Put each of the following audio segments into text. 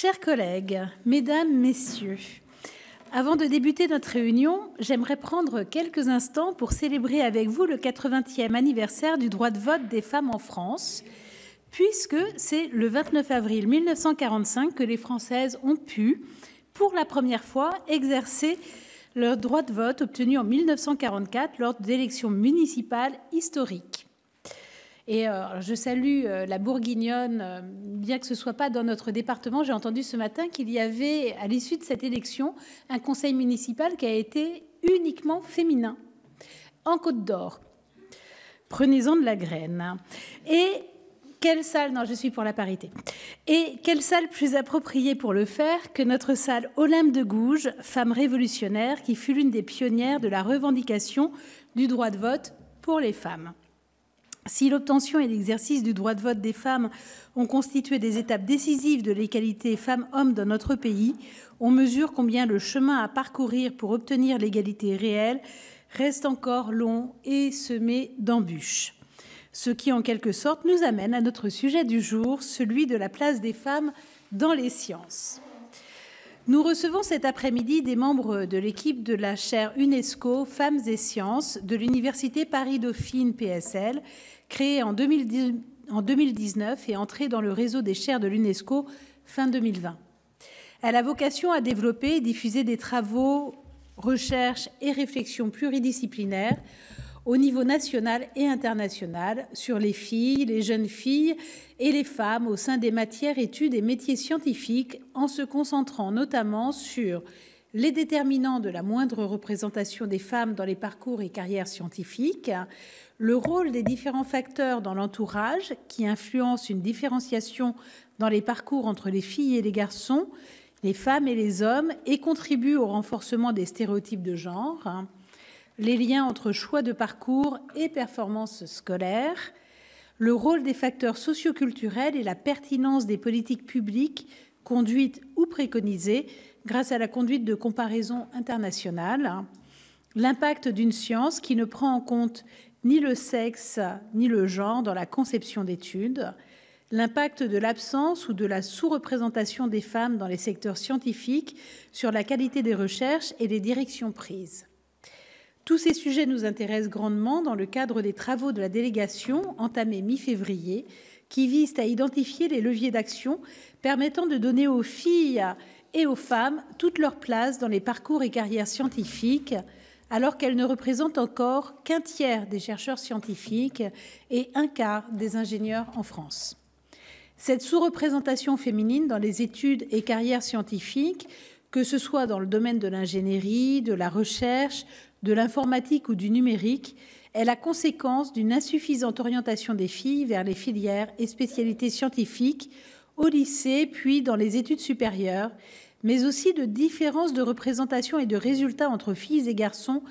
Chers collègues, mesdames, messieurs, avant de débuter notre réunion, j'aimerais prendre quelques instants pour célébrer avec vous le 80e anniversaire du droit de vote des femmes en France, puisque c'est le 29 avril 1945 que les Françaises ont pu, pour la première fois, exercer leur droit de vote obtenu en 1944 lors d'élections municipales historiques. Et je salue la Bourguignonne, bien que ce ne soit pas dans notre département. J'ai entendu ce matin qu'il y avait, à l'issue de cette élection, un conseil municipal qui a été uniquement féminin, en Côte d'Or. Prenez-en de la graine. Et quelle salle, non, je suis pour la parité. Et quelle salle plus appropriée pour le faire que notre salle Olympe de Gouges, femme révolutionnaire, qui fut l'une des pionnières de la revendication du droit de vote pour les femmes. Si l'obtention et l'exercice du droit de vote des femmes ont constitué des étapes décisives de l'égalité femmes-hommes dans notre pays, on mesure combien le chemin à parcourir pour obtenir l'égalité réelle reste encore long et semé d'embûches. Ce qui, en quelque sorte, nous amène à notre sujet du jour, celui de la place des femmes dans les sciences. Nous recevons cet après-midi des membres de l'équipe de la chaire UNESCO Femmes et Sciences de l'Université Paris-Dauphine PSL, créée en 2019 et entrée dans le réseau des chaires de l'UNESCO fin 2020. Elle a vocation à développer et diffuser des travaux, recherches et réflexions pluridisciplinaires au niveau national et international sur les filles, les jeunes filles et les femmes au sein des matières, études et métiers scientifiques, en se concentrant notamment sur les déterminants de la moindre représentation des femmes dans les parcours et carrières scientifiques, le rôle des différents facteurs dans l'entourage qui influencent une différenciation dans les parcours entre les filles et les garçons, les femmes et les hommes, et contribuent au renforcement des stéréotypes de genre, les liens entre choix de parcours et performances scolaires, le rôle des facteurs socioculturels et la pertinence des politiques publiques conduites ou préconisées grâce à la conduite de comparaisons internationales, l'impact d'une science qui ne prend en compte ni le sexe ni le genre dans la conception d'études, l'impact de l'absence ou de la sous-représentation des femmes dans les secteurs scientifiques sur la qualité des recherches et les directions prises. Tous ces sujets nous intéressent grandement dans le cadre des travaux de la délégation entamés mi-février qui visent à identifier les leviers d'action permettant de donner aux filles et aux femmes toute leur place dans les parcours et carrières scientifiques alors qu'elles ne représentent encore qu'un tiers des chercheurs scientifiques et un quart des ingénieurs en France. Cette sous-représentation féminine dans les études et carrières scientifiques, que ce soit dans le domaine de l'ingénierie, de la recherche, de l'informatique ou du numérique, est la conséquence d'une insuffisante orientation des filles vers les filières et spécialités scientifiques au lycée puis dans les études supérieures, mais aussi de différences de représentation et de résultats entre filles et garçons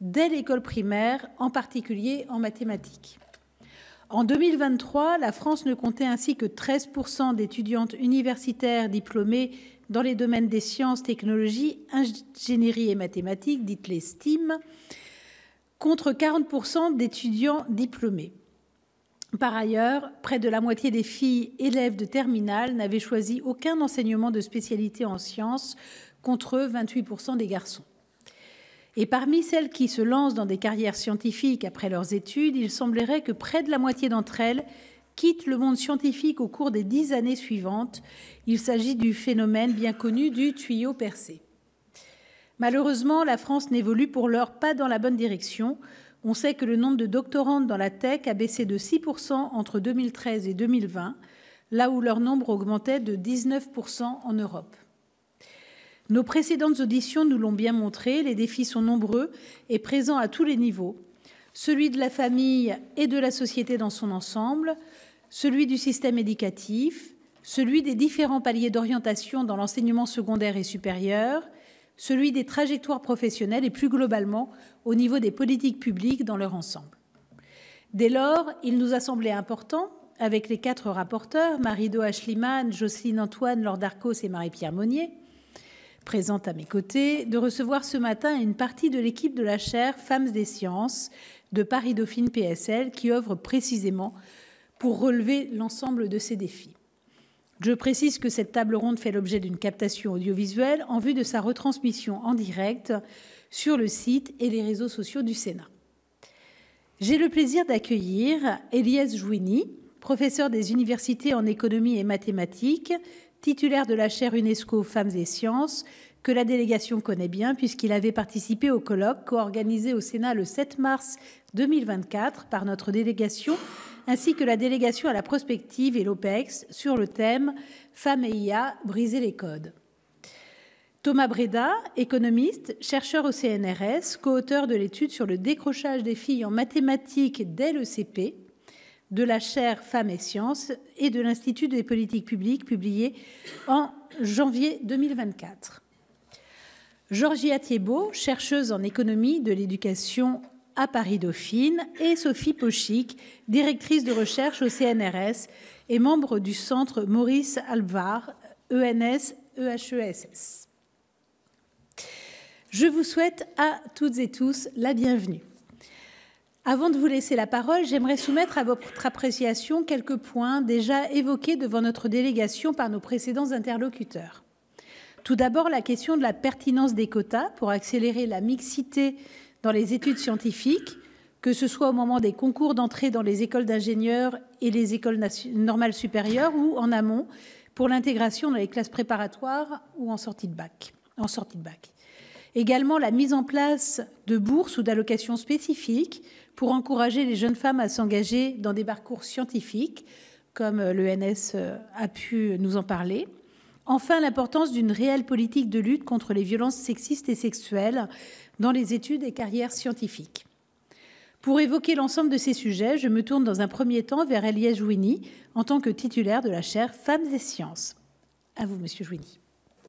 dès l'école primaire, en particulier en mathématiques. En 2023, la France ne comptait ainsi que 13% d'étudiantes universitaires diplômées dans les domaines des sciences, technologies, ingénierie et mathématiques, dites les STEAM, contre 40% d'étudiants diplômés. Par ailleurs, près de la moitié des filles élèves de terminale n'avaient choisi aucun enseignement de spécialité en sciences, contre 28% des garçons. Et parmi celles qui se lancent dans des carrières scientifiques après leurs études, il semblerait que près de la moitié d'entre elles quittent le monde scientifique au cours des 10 années suivantes. Il s'agit du phénomène bien connu du tuyau percé. Malheureusement, la France n'évolue pour l'heure pas dans la bonne direction. On sait que le nombre de doctorantes dans la tech a baissé de 6% entre 2013 et 2020, là où leur nombre augmentait de 19% en Europe. Nos précédentes auditions nous l'ont bien montré, les défis sont nombreux et présents à tous les niveaux, celui de la famille et de la société dans son ensemble, celui du système éducatif, celui des différents paliers d'orientation dans l'enseignement secondaire et supérieur, celui des trajectoires professionnelles et plus globalement au niveau des politiques publiques dans leur ensemble. Dès lors, il nous a semblé important, avec les 4 rapporteurs, Marie-Do Aeschlimann, Jocelyne Antoine, Laure Darcos et Marie-Pierre Monnier, présentes à mes côtés, de recevoir ce matin une partie de l'équipe de la chaire Femmes et Sciences de Paris-Dauphine PSL qui œuvre précisément pour relever l'ensemble de ces défis. Je précise que cette table ronde fait l'objet d'une captation audiovisuelle en vue de sa retransmission en direct sur le site et les réseaux sociaux du Sénat. J'ai le plaisir d'accueillir Eliès Jouini, professeur des universités en économie et mathématiques, titulaire de la chaire UNESCO Femmes et Sciences, que la délégation connaît bien puisqu'il avait participé au colloque co-organisé au Sénat le 7 mars 2024 par notre délégation, ainsi que la délégation à la prospective et l'OPEX sur le thème « Femmes et IA, briser les codes ». Thomas Breda, économiste, chercheur au CNRS, co-auteur de l'étude sur le décrochage des filles en mathématiques dès le CP, de la chaire Femmes et Sciences et de l'Institut des politiques publiques, publié en janvier 2024. Georgia Thiebaud, chercheuse en économie de l'éducation à Paris-Dauphine, et Sophie Pochic, directrice de recherche au CNRS et membre du centre Maurice Alvar, ENS-EHESS. Je vous souhaite à toutes et tous la bienvenue. Avant de vous laisser la parole, j'aimerais soumettre à votre appréciation quelques points déjà évoqués devant notre délégation par nos précédents interlocuteurs. Tout d'abord, la question de la pertinence des quotas pour accélérer la mixité dans les études scientifiques, que ce soit au moment des concours d'entrée dans les écoles d'ingénieurs et les écoles normales supérieures ou en amont pour l'intégration dans les classes préparatoires ou en sortie de bac. Également, la mise en place de bourses ou d'allocations spécifiques pour encourager les jeunes femmes à s'engager dans des parcours scientifiques, comme l'ENS a pu nous en parler. Enfin, l'importance d'une réelle politique de lutte contre les violences sexistes et sexuelles dans les études et carrières scientifiques. Pour évoquer l'ensemble de ces sujets, je me tourne dans un premier temps vers Eliès Jouini, en tant que titulaire de la chaire Femmes et Sciences. À vous, Monsieur Jouini.